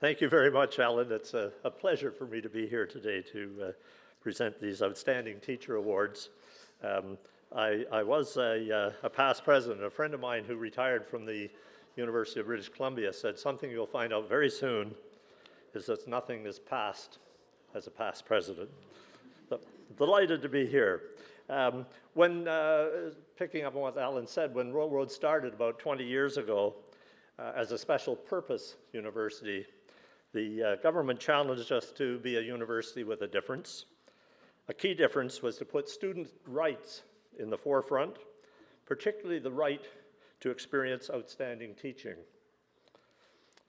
Thank you very much, Alan. It's a pleasure for me to be here today to present these Outstanding Teacher Awards. I was a past president. A friend of mine who retired from the University of British Columbia said something you'll find out very soon is that nothing is passed as a past president. So, delighted to be here. Picking up on what Alan said, when Royal Road started about 20 years ago as a special purpose university, the government challenged us to be a university with a difference. A key difference was to put student rights in the forefront, particularly the right to experience outstanding teaching.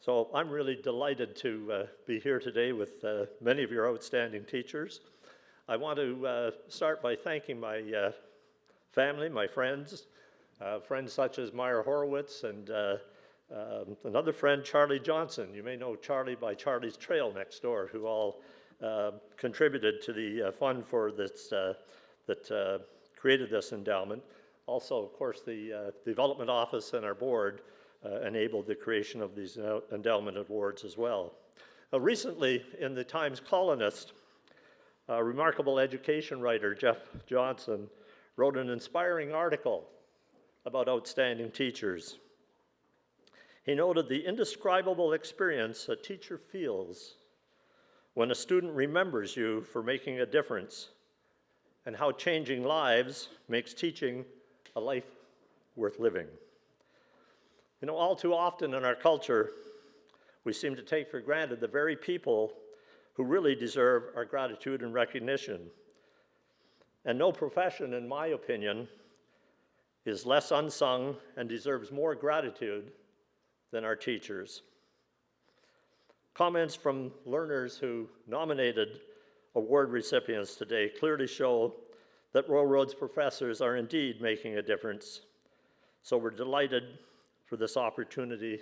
So I'm really delighted to be here today with many of your outstanding teachers. I want to start by thanking my family, my friends, friends such as Meyer Horowitz and another friend, Charlie Johnson. You may know Charlie by Charlie's Trail next door, who all contributed to the fund for this, that created this endowment. Also, of course, the Development Office and our board enabled the creation of these endowment awards as well. Recently, in the Times Colonist, a remarkable education writer, Jeff Johnson, wrote an inspiring article about outstanding teachers. He noted the indescribable experience a teacher feels when a student remembers you for making a difference, and how changing lives makes teaching a life worth living. You know, all too often in our culture, we seem to take for granted the very people who really deserve our gratitude and recognition. And no profession, in my opinion, is less unsung and deserves more gratitude than our teachers. Comments from learners who nominated award recipients today clearly show that Royal Road's professors are indeed making a difference. So we're delighted for this opportunity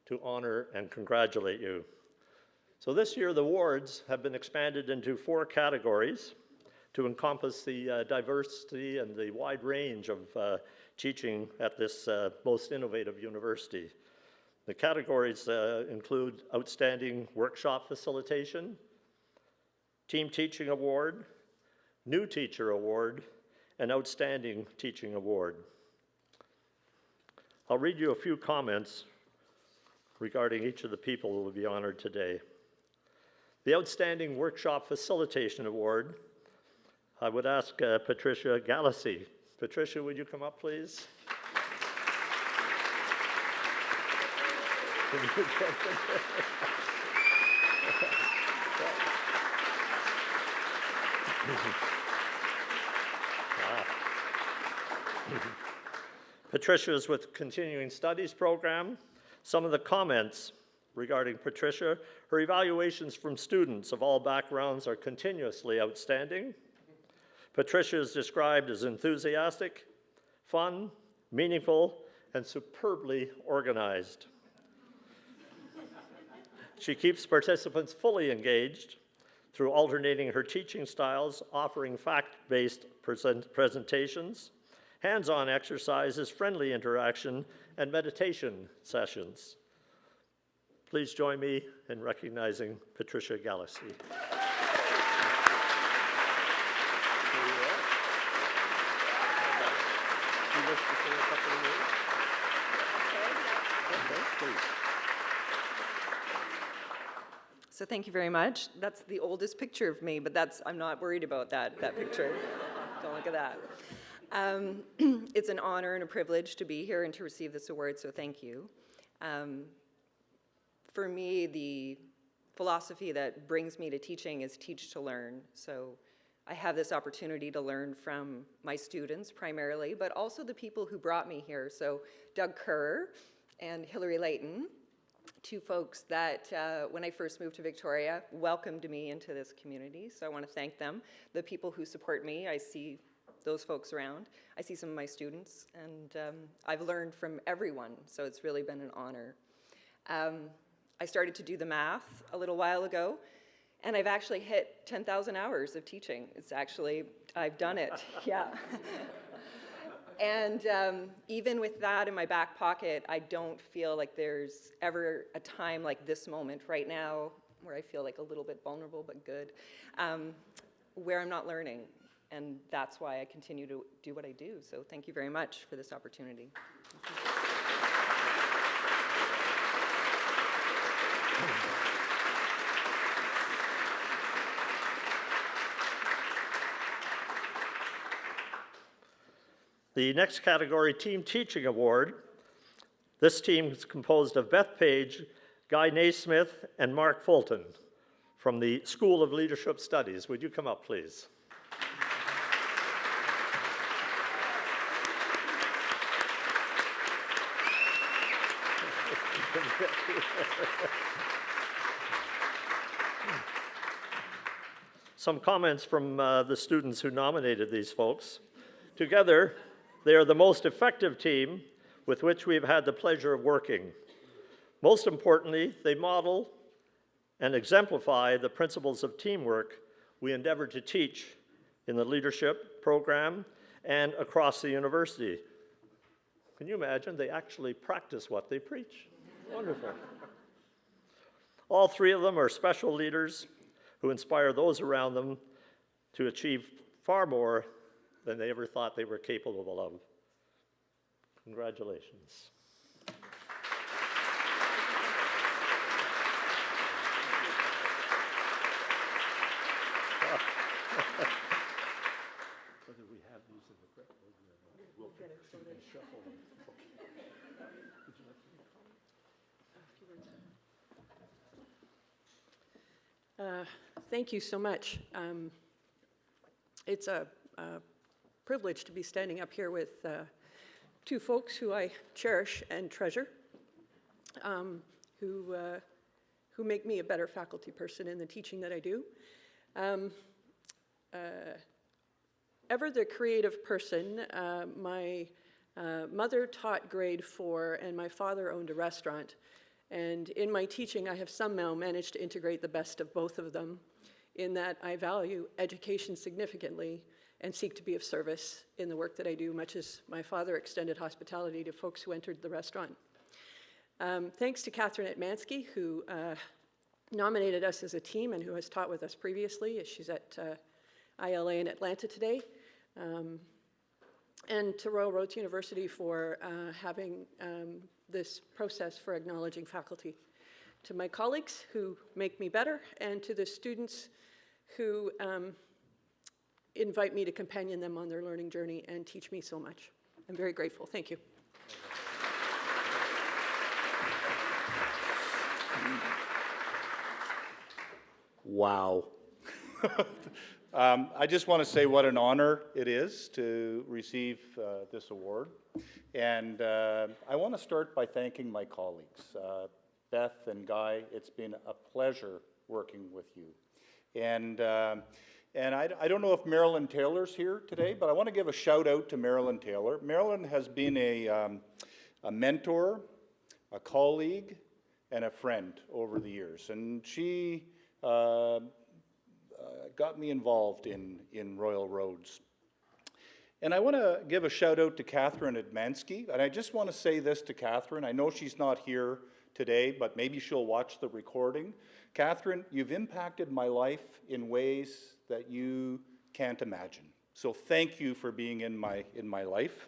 to honor and congratulate you. So this year, the awards have been expanded into 4 categories to encompass the diversity and the wide range of teaching at this most innovative university. The categories include Outstanding Workshop Facilitation, Team Teaching Award, New Teacher Award, and Outstanding Teaching Award. I'll read you a few comments regarding each of the people who will be honored today. The Outstanding Workshop Facilitation Award, I would ask Patricia Galassi. Patricia, would you come up, please? Patricia is with the Continuing Studies program. Some of the comments regarding Patricia: her evaluations from students of all backgrounds are continuously outstanding. Patricia is described as enthusiastic, fun, meaningful, and superbly organized. She keeps participants fully engaged through alternating her teaching styles, offering fact-based presentations, hands-on exercises, friendly interaction, and meditation sessions. Please join me in recognizing Patricia Galassi. So thank you very much. That's the oldest picture of me, but I'm not worried about that picture. Don't look at that. It's an honor and a privilege to be here and to receive this award, so thank you. For me, the philosophy that brings me to teaching is teach to learn. So I have this opportunity to learn from my students primarily, but also the people who brought me here. So Doug Kerr and Hillary Layton, 2 folks that, when I first moved to Victoria, welcomed me into this community. So I want to thank them. The people who support me, I see those folks around. I see some of my students, and I've learned from everyone, so it's really been an honor. I started to do the math a little while ago, and I've actually hit 10,000 hours of teaching. I've done it, yeah. And even with that in my back pocket, I don't feel like there's ever a time like this moment right now where I feel like a little bit vulnerable but good, where I'm not learning. And that's why I continue to do what I do. So thank you very much for this opportunity. The next category, Team Teaching Award. This team is composed of Beth Page, Guy Naismith, and Mark Fulton from the School of Leadership Studies. Would you come up, please? Some comments from the students who nominated these folks. Together, they are the most effective team with which we have had the pleasure of working. Most importantly, they model and exemplify the principles of teamwork we endeavor to teach in the leadership program and across the university. Can you imagine? They actually practice what they preach. Wonderful. All three of them are special leaders who inspire those around them to achieve far more than they ever thought they were capable of. Congratulations. Whether we have these in the correct order or not, we'll get it so they shuffle them. Thank you so much. It's a privilege to be standing up here with two folks who I cherish and treasure, who make me a better faculty person in the teaching that I do. Ever the creative person, my mother taught grade 4 and my father owned a restaurant. And in my teaching, I have somehow managed to integrate the best of both of them in that I value education significantly and seek to be of service in the work that I do, much as my father extended hospitality to folks who entered the restaurant. Thanks to Catherine Etmansky, who nominated us as a team and who has taught with us previously. She's at ILA in Atlanta today. And to Royal Roads University for having this process for acknowledging faculty. To my colleagues who make me better, and to the students who invite me to companion them on their learning journey and teach me so much. I'm very grateful. Thank you. Wow. I just want to say what an honor it is to receive this award. And I want to start by thanking my colleagues. Beth and Guy, it's been a pleasure working with you. And I don't know if Marilyn Taylor's here today, but I want to give a shout out to Marilyn Taylor. Marilyn has been a mentor, a colleague, and a friend over the years. And she got me involved in Royal Roads. And I want to give a shout out to Catherine Etmansky. And I just want to say this to Catherine. I know she's not here today, but maybe she'll watch the recording. Catherine, you've impacted my life in ways that you can't imagine. So thank you for being in my life.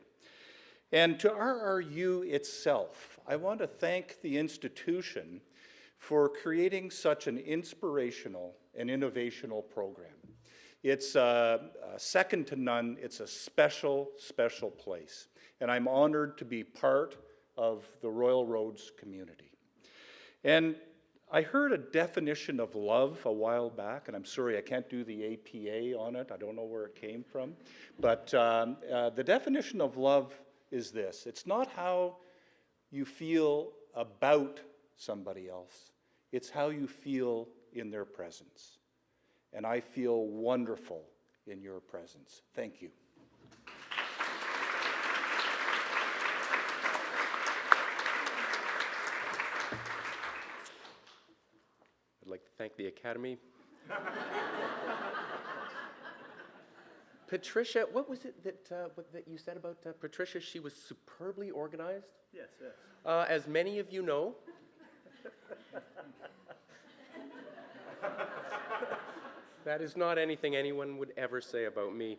And to RRU itself, I want to thank the institution for creating such an inspirational and innovational program. It's second to none. It's a special, special place. And I'm honored to be part of the Royal Roads community. And I heard a definition of love a while back, and I'm sorry, I can't do the APA on it. I don't know where it came from. But the definition of love is this. It's not how you feel about somebody else. It's how you feel in their presence. And I feel wonderful in your presence. Thank you. I'd like to thank the Academy. Patricia, what was it that you said about Patricia? She was superbly organized? Yes, yes. As many of you know, that is not anything anyone would ever say about me.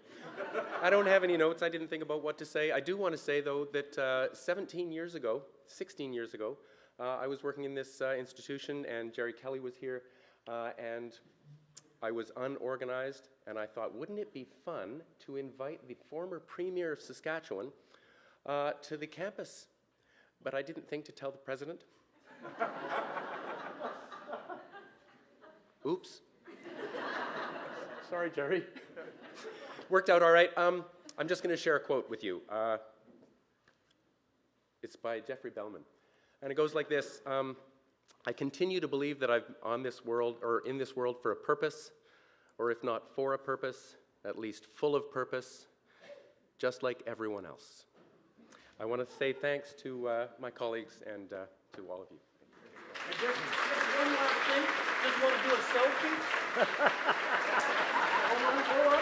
I don't have any notes. I didn't think about what to say. I do want to say, though, that 16 years ago, I was working in this institution, and Jerry Kelly was here, and I was unorganized, and I thought, wouldn't it be fun to invite the former Premier of Saskatchewan to the campus? But I didn't think to tell the president. Oops. Sorry, Jerry. Worked out all right. I'm just going to share a quote with you. It's by Jeffrey Bellman. And it goes like this. I continue to believe that I'm on this world, or in this world, for a purpose, or if not for a purpose, at least full of purpose, just like everyone else. I want to say thanks to my colleagues and to all of you. And just one last thing. Just want to do a selfie. Hold on.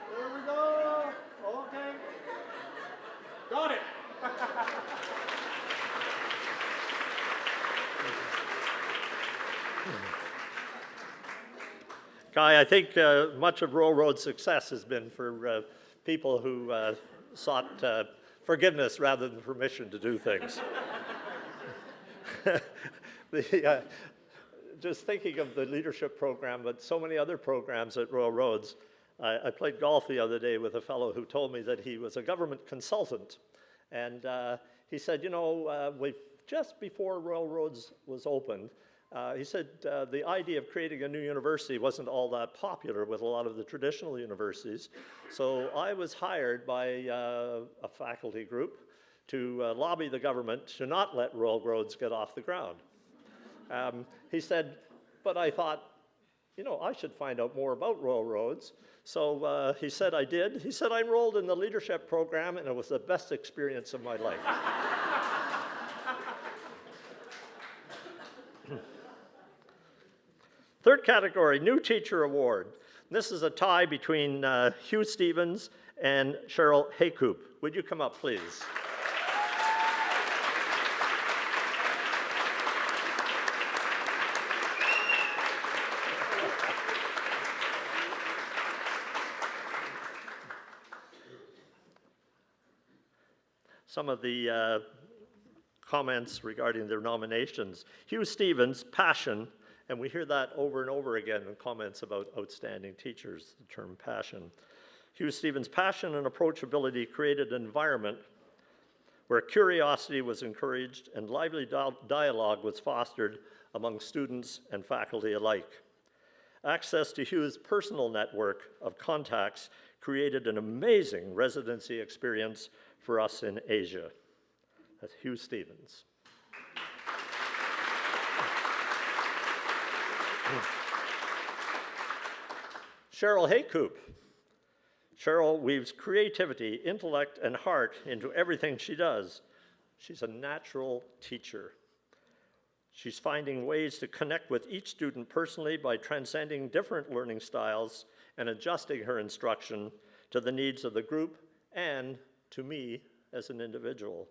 There we go. Okay. Got it. Guy, I think much of Royal Road's success has been for people who sought forgiveness rather than permission to do things. Just thinking of the leadership program, but so many other programs at Royal Roads. I played golf the other day with a fellow who told me that he was a government consultant. And he said, you know, just before Royal Roads was opened, he said the idea of creating a new university wasn't all that popular with a lot of the traditional universities. So I was hired by a faculty group to lobby the government to not let Royal Roads get off the ground. He said, but I thought, you know, I should find out more about Royal Roads. So he said I did. He said I enrolled in the leadership program, and it was the best experience of my life. Third category, New Teacher Award. This is a tie between Hugh Stevens and Cheryl Haycoop. Would you come up, please? Some of the comments regarding their nominations. Hugh Stevens, passion, and we hear that over and over again in comments about outstanding teachers, the term passion. Hugh Stevens' passion and approachability created an environment where curiosity was encouraged and lively dialogue was fostered among students and faculty alike. Access to Hugh's personal network of contacts created an amazing residency experience for us in Asia. That's Hugh Stevens. Cheryl Haycoop. Cheryl weaves creativity, intellect, and heart into everything she does. She's a natural teacher. She's finding ways to connect with each student personally by transcending different learning styles and adjusting her instruction to the needs of the group and to me as an individual.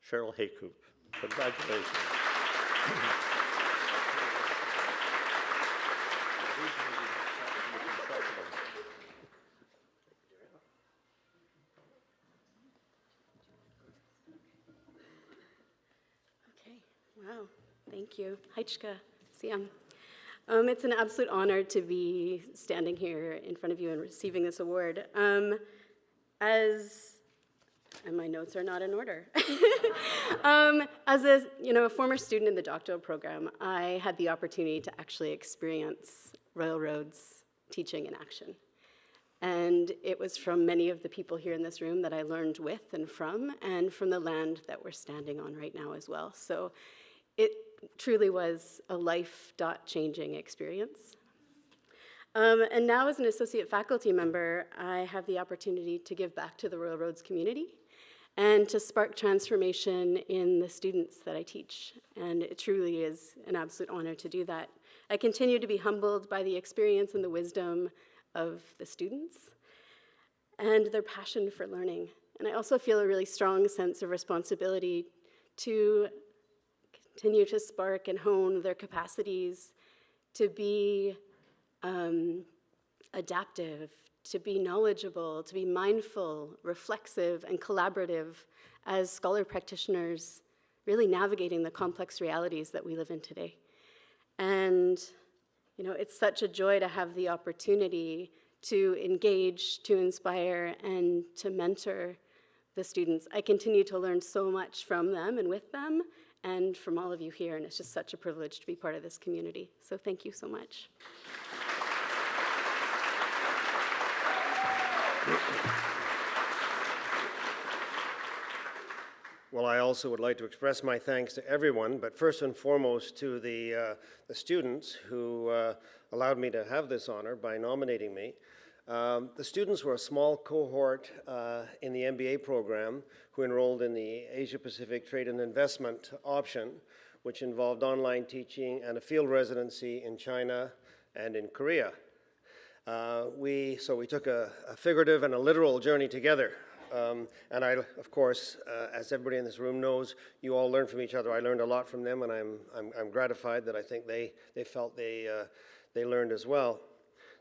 Cheryl Haycoop. Congratulations. Okay, wow, thank you. Heichka, Siam. It's an absolute honor to be standing here in front of you and receiving this award. And my notes are not in order. As a former student in the doctoral program, I had the opportunity to actually experience Royal Roads teaching in action. And it was from many of the people here in this room that I learned with and from the land that we're standing on right now as well. So it truly was a life-changing experience. And now as an associate faculty member, I have the opportunity to give back to the Royal Roads community and to spark transformation in the students that I teach. And it truly is an absolute honor to do that. I continue to be humbled by the experience and the wisdom of the students and their passion for learning. And I also feel a really strong sense of responsibility to continue to spark and hone their capacities to be adaptive, to be knowledgeable, to be mindful, reflexive, and collaborative as scholar practitioners really navigating the complex realities that we live in today. And, you know, it's such a joy to have the opportunity to engage, to inspire, and to mentor the students. I continue to learn so much from them and with them, and from all of you here, and it's just such a privilege to be part of this community. So thank you so much. Well, I also would like to express my thanks to everyone, but first and foremost to the students who allowed me to have this honor by nominating me. The students were a small cohort in the MBA program who enrolled in the Asia Pacific Trade and Investment option, which involved online teaching and a field residency in China and in Korea. We took a figurative and a literal journey together. And I, of course, as everybody in this room knows, you all learn from each other. I learned a lot from them, and I'm gratified that I think they felt they learned as well.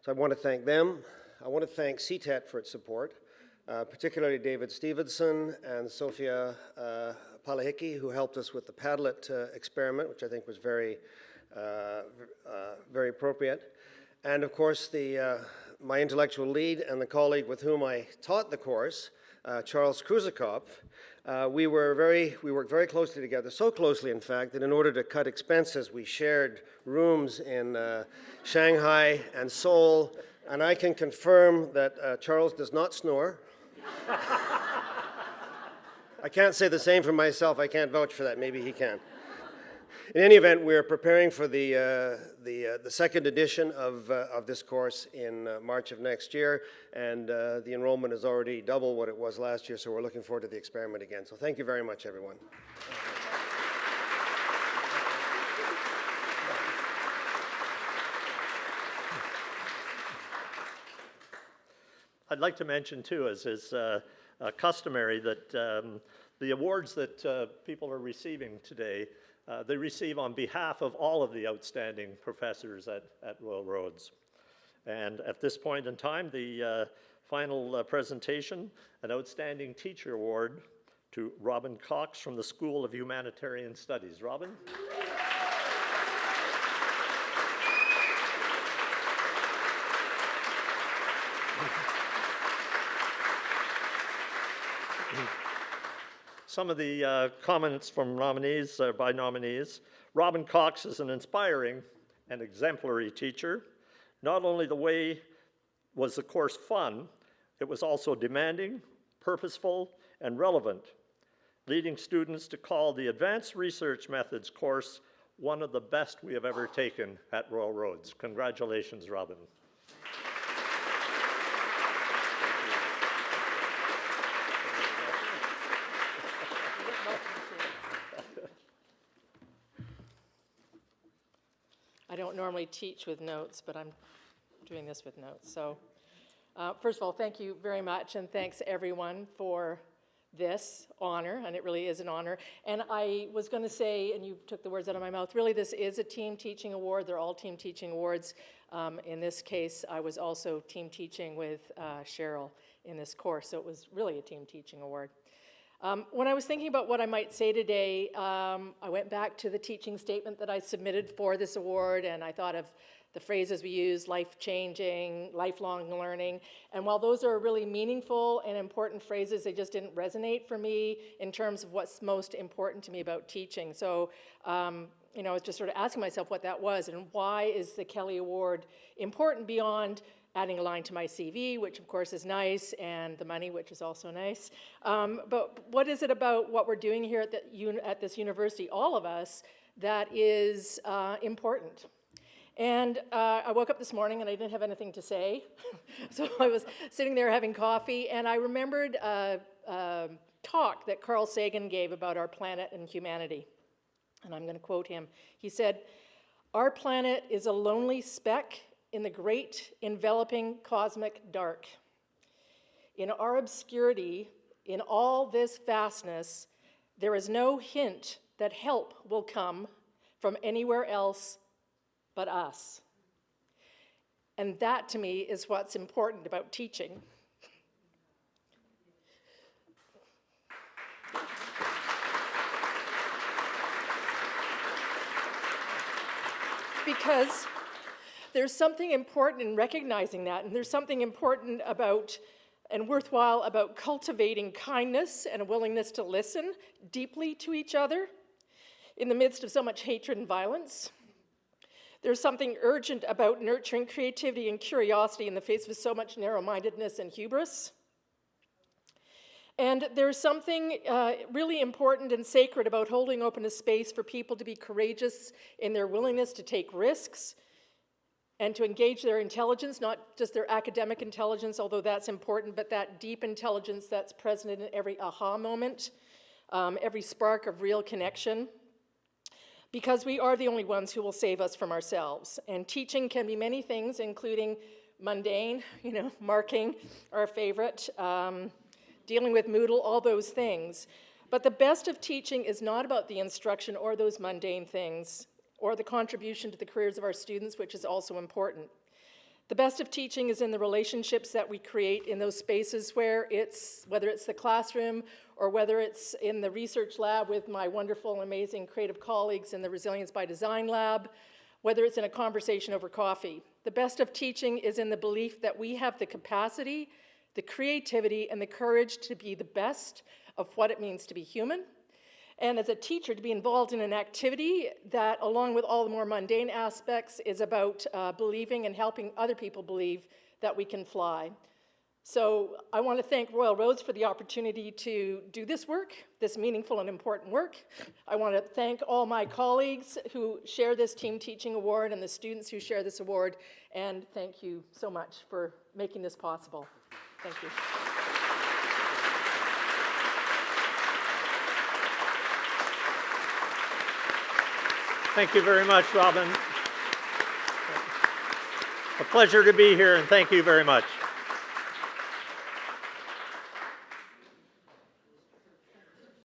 So I want to thank them. I want to thank CTET for its support, particularly David Stevenson and Sophia Palahiki, who helped us with the Padlet experiment, which I think was very appropriate. And of course, my intellectual lead and the colleague with whom I taught the course, Charles Kruzikov, we worked very closely together, so closely, in fact, that in order to cut expenses, we shared rooms in Shanghai and Seoul, and I can confirm that Charles does not snore. I can't say the same for myself. I can't vouch for that. Maybe he can. In any event, we're preparing for the second edition of this course in March of next year, and the enrollment is already double what it was last year, so we're looking forward to the experiment again. So thank you very much, everyone. I'd like to mention, too, as is customary, that the awards that people are receiving today, they receive on behalf of all of the outstanding professors at Royal Roads. And at this point in time, the final presentation, an Outstanding Teacher Award to Robin Cox from the School of Humanitarian Studies. Robin? Some of the comments from nominees, by nominees. Robin Cox is an inspiring and exemplary teacher. Not only the way was the course fun, it was also demanding, purposeful, and relevant, leading students to call the Advanced Research Methods course one of the best we have ever taken at Royal Roads. Congratulations, Robin. I don't normally teach with notes, but I'm doing this with notes. So first of all, thank you very much, and thanks everyone for this honor, and it really is an honor. And I was going to say, and you took the words out of my mouth, really this is a team teaching award. They're all team teaching awards. In this case, I was also team teaching with Cheryl in this course, so it was really a team teaching award. When I was thinking about what I might say today, I went back to the teaching statement that I submitted for this award, and I thought of the phrases we use, life-changing, lifelong learning, and while those are really meaningful and important phrases, they just didn't resonate for me in terms of what's most important to me about teaching. So, you know, I was just sort of asking myself what that was, and why is the Kelly Award important beyond adding a line to my CV, which of course is nice, and the money, which is also nice. But what is it about what we're doing here at this university, all of us, that is important? And I woke up this morning and I didn't have anything to say. So I was sitting there having coffee, and I remembered talk that Carl Sagan gave about our planet and humanity. And I'm going to quote him. He said, "Our planet is a lonely speck in the great enveloping cosmic dark. In our obscurity, in all this vastness, there is no hint that help will come from anywhere else but us." And that, to me, is what's important about teaching. Because there's something important in recognizing that, and there's something important about and worthwhile about cultivating kindness and a willingness to listen deeply to each other in the midst of so much hatred and violence. There's something urgent about nurturing creativity and curiosity in the face of so much narrow-mindedness and hubris. And there's something really important and sacred about holding open a space for people to be courageous in their willingness to take risks and to engage their intelligence, not just their academic intelligence, although that's important, but that deep intelligence that's present in every aha moment, every spark of real connection. Because we are the only ones who will save us from ourselves. And teaching can be many things, including mundane, marking, our favorite, dealing with Moodle, all those things. But the best of teaching is not about the instruction or those mundane things, or the contribution to the careers of our students, which is also important. The best of teaching is in the relationships that we create in those spaces whether it's the classroom or whether it's in the research lab with my wonderful and amazing creative colleagues in the Resilience by Design lab, whether it's in a conversation over coffee. The best of teaching is in the belief that we have the capacity, the creativity, and the courage to be the best of what it means to be human. And as a teacher, to be involved in an activity that, along with all the more mundane aspects, is about believing and helping other people believe that we can fly. So I want to thank Royal Roads for the opportunity to do this work, this meaningful and important work. I want to thank all my colleagues who share this Team Teaching Award and the students who share this award, and thank you so much for making this possible. Thank you. Thank you very much, Robin. A pleasure to be here, and thank you very much.